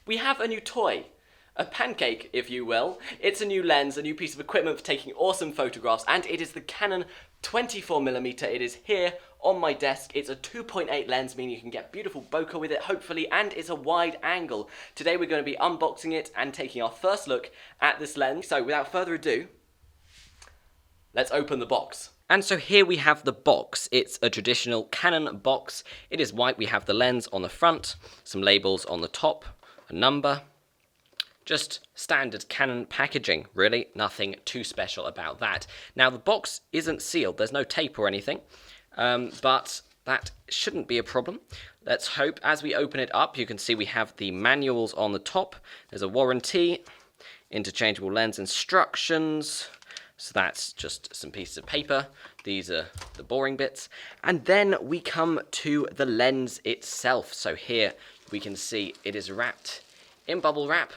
we have a new toy. A pancake, if you will. It's a new lens, a new piece of equipment for taking awesome photographs, and it is the Canon 24mm. It is here on my desk. It's a 2.8 lens, meaning you can get beautiful bokeh with it, hopefully, and it's a wide angle. Today we're going to be unboxing it and taking our first look at this lens. So without further ado, let's open the box. And so here we have the box. It's a traditional Canon box. It is white. We have the lens on the front, some labels on the top, a number. Just standard Canon packaging, really. Nothing too special about that. Now, the box isn't sealed. There's no tape or anything, but that shouldn't be a problem. Let's hope. As we open it up, you can see we have the manuals on the top. There's a warranty, interchangeable lens instructions. So that's just some pieces of paper. These are the boring bits. And then we come to the lens itself. So here we can see it is wrapped in bubble wrap.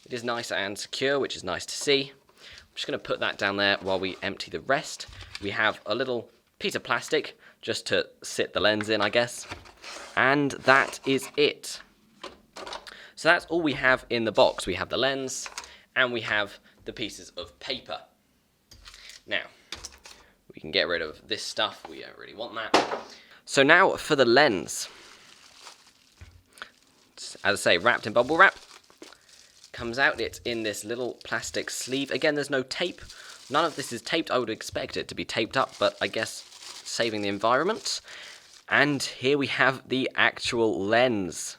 It is nice and secure, which is nice to see. I'm just going to put that down there while we empty the rest. We have a little piece of plastic just to sit the lens in, I guess. And that is it. So that's all we have in the box. We have the lens and we have the pieces of paper. Now, we can get rid of this stuff. We don't really want that. So now for the lens. As I say, wrapped in bubble wrap. Comes out, it's in this little plastic sleeve. Again, there's no tape. None of this is taped. I would expect it to be taped up, but I guess saving the environment. And here we have the actual lens.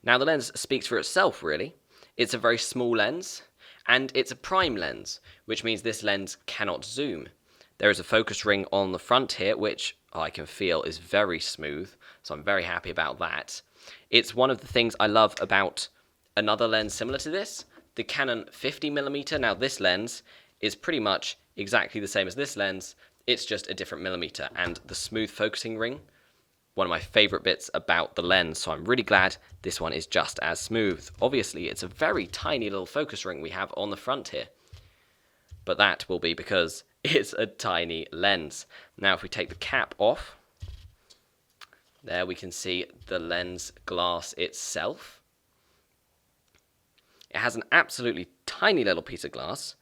Now, the lens speaks for itself, really. It's a very small lens, and it's a prime lens, which means this lens cannot zoom. There is a focus ring on the front here, which I can feel is very smooth, so I'm very happy about that. It's one of the things I love about another lens similar to this, the Canon 50mm. Now, this lens is pretty much exactly the same as this lens. It's just a different millimeter, and the smooth focusing ring, one of my favorite bits about the lens, so I'm really glad this one is just as smooth. Obviously, it's a very tiny little focus ring we have on the front here, but that will be because it's a tiny lens. Now, if we take the cap off, there we can see the lens glass itself. It has an absolutely tiny little piece of glass,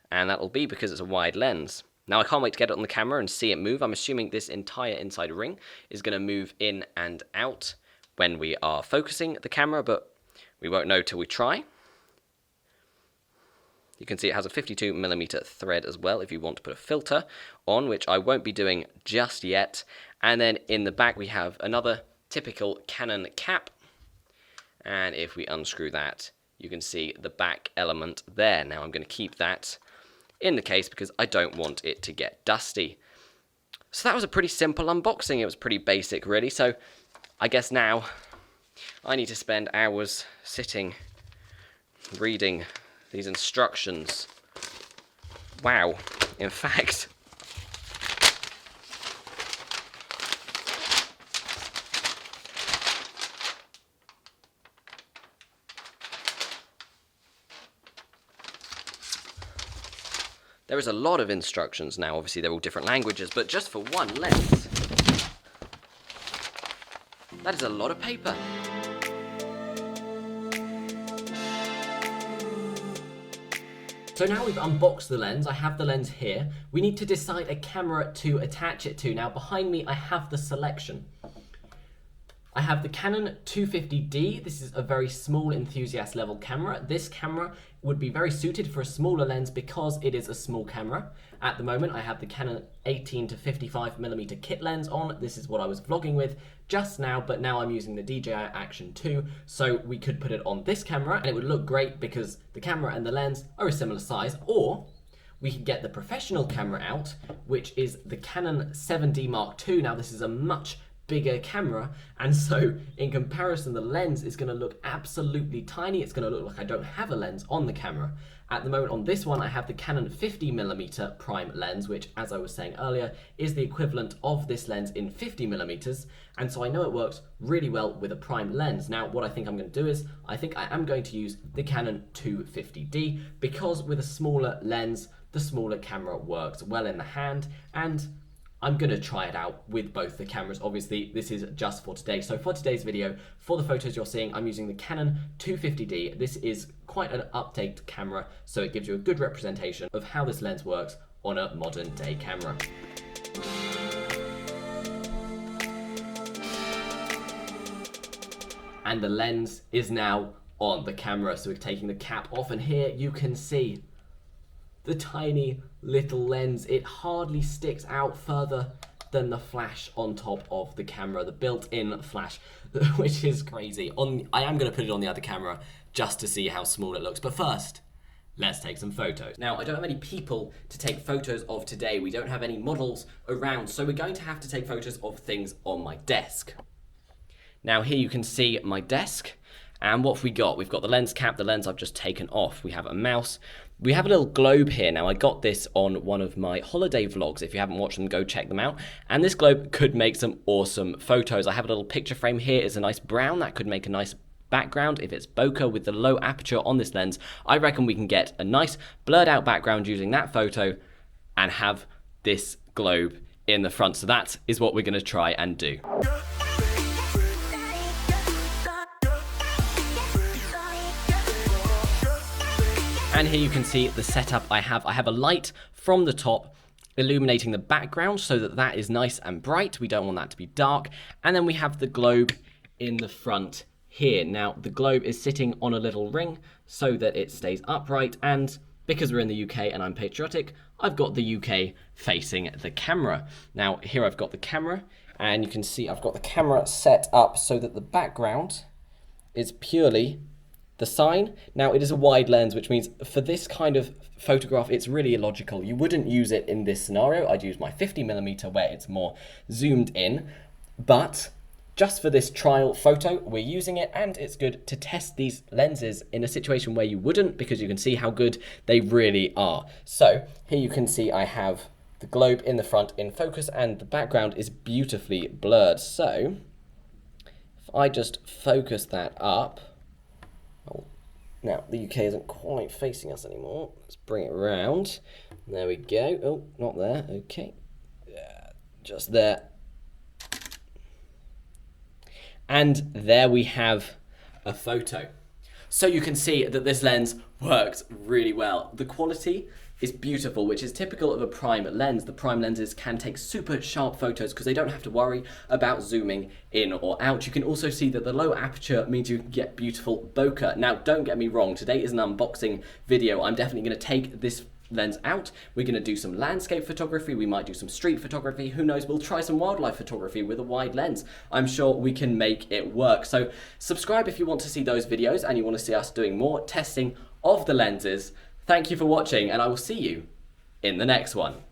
and that will be because it's a wide lens. Now, I can't wait to get it on the camera and see it move. I'm assuming this entire inside ring is going to move in and out when we are focusing the camera, but we won't know till we try. You can see it has a 52mm thread as well if you want to put a filter on, which I won't be doing just yet. And then in the back we have another typical Canon cap. And if we unscrew that, you can see the back element there. Now I'm going to keep that in the case because I don't want it to get dusty. So that was a pretty simple unboxing. It was pretty basic, really. So I guess now I need to spend hours sitting reading these instructions. Wow. In fact, there is a lot of instructions now. Obviously, they're all different languages, but just for one lens, that is a lot of paper. So now we've unboxed the lens, I have the lens here. We need to decide a camera to attach it to. Now behind me I have the selection. I have the Canon 250D. This is a very small enthusiast level camera. This camera would be very suited for a smaller lens because it is a small camera. At the moment I have the Canon 18 to 55mm kit lens on. This is what I was vlogging with just now, but now I'm using the DJI Action 2, so we could put it on this camera and it would look great because the camera and the lens are a similar size, or we could get the professional camera out, which is the Canon 7D Mark II. Now this is a much bigger camera, and so in comparison the lens is going to look absolutely tiny. It's going to look like I don't have a lens on the camera. At the moment on this one I have the Canon 50mm prime lens, which, as I was saying earlier, is the equivalent of this lens in 50mm, and so I know it works really well with a prime lens. Now what I think I'm going to do is I think I am going to use the Canon 250D because with a smaller lens the smaller camera works well in the hand, and I'm going to try it out with both the cameras. Obviously, this is just for today. So for today's video, for the photos you're seeing, I'm using the Canon 250D. This is quite an updated camera, so it gives you a good representation of how this lens works on a modern day camera. And the lens is now on the camera. So we're taking the cap off, and here you can see the tiny little lens. It hardly sticks out further than the flash on top of the camera, the built-in flash, which is crazy. I am going to put it on the other camera just to see how small it looks. But first, let's take some photos. Now, I don't have any people to take photos of today. We don't have any models around, so we're going to have to take photos of things on my desk. Now, here you can see my desk. And what have we got? We've got the lens cap, the lens I've just taken off. We have a mouse. We have a little globe here. Now, I got this on one of my holiday vlogs. If you haven't watched them, go check them out. And this globe could make some awesome photos. I have a little picture frame here. It's a nice brown. That could make a nice background. If it's bokeh with the low aperture on this lens, I reckon we can get a nice blurred out background using that photo and have this globe in the front. So that is what we're going to try and do. And here you can see the setup I have. I have a light from the top illuminating the background so that that is nice and bright. We don't want that to be dark. And then we have the globe in the front here. Now, the globe is sitting on a little ring so that it stays upright. And because we're in the UK and I'm patriotic, I've got the UK facing the camera. Now, here I've got the camera, and you can see I've got the camera set up so that the background is purely the sign. Now, it is a wide lens, which means for this kind of photograph, it's really illogical. You wouldn't use it in this scenario. I'd use my 50mm where it's more zoomed in. But just for this trial photo, we're using it, and it's good to test these lenses in a situation where you wouldn't, because you can see how good they really are. So here you can see I have the globe in the front in focus, and the background is beautifully blurred. So if I just focus that up, now, the UK isn't quite facing us anymore. Let's bring it around. There we go. Oh, not there. Okay. Just there. And there we have a photo. So you can see that this lens works really well. The quality is beautiful, which is typical of a prime lens. The prime lenses can take super sharp photos because they don't have to worry about zooming in or out. You can also see that the low aperture means you can get beautiful bokeh. Now, don't get me wrong, today is an unboxing video. I'm definitely going to take this lens out. We're going to do some landscape photography. We might do some street photography. Who knows? We'll try some wildlife photography with a wide lens. I'm sure we can make it work. So subscribe if you want to see those videos and you want to see us doing more testing of the lenses. Thank you for watching, and I will see you in the next one.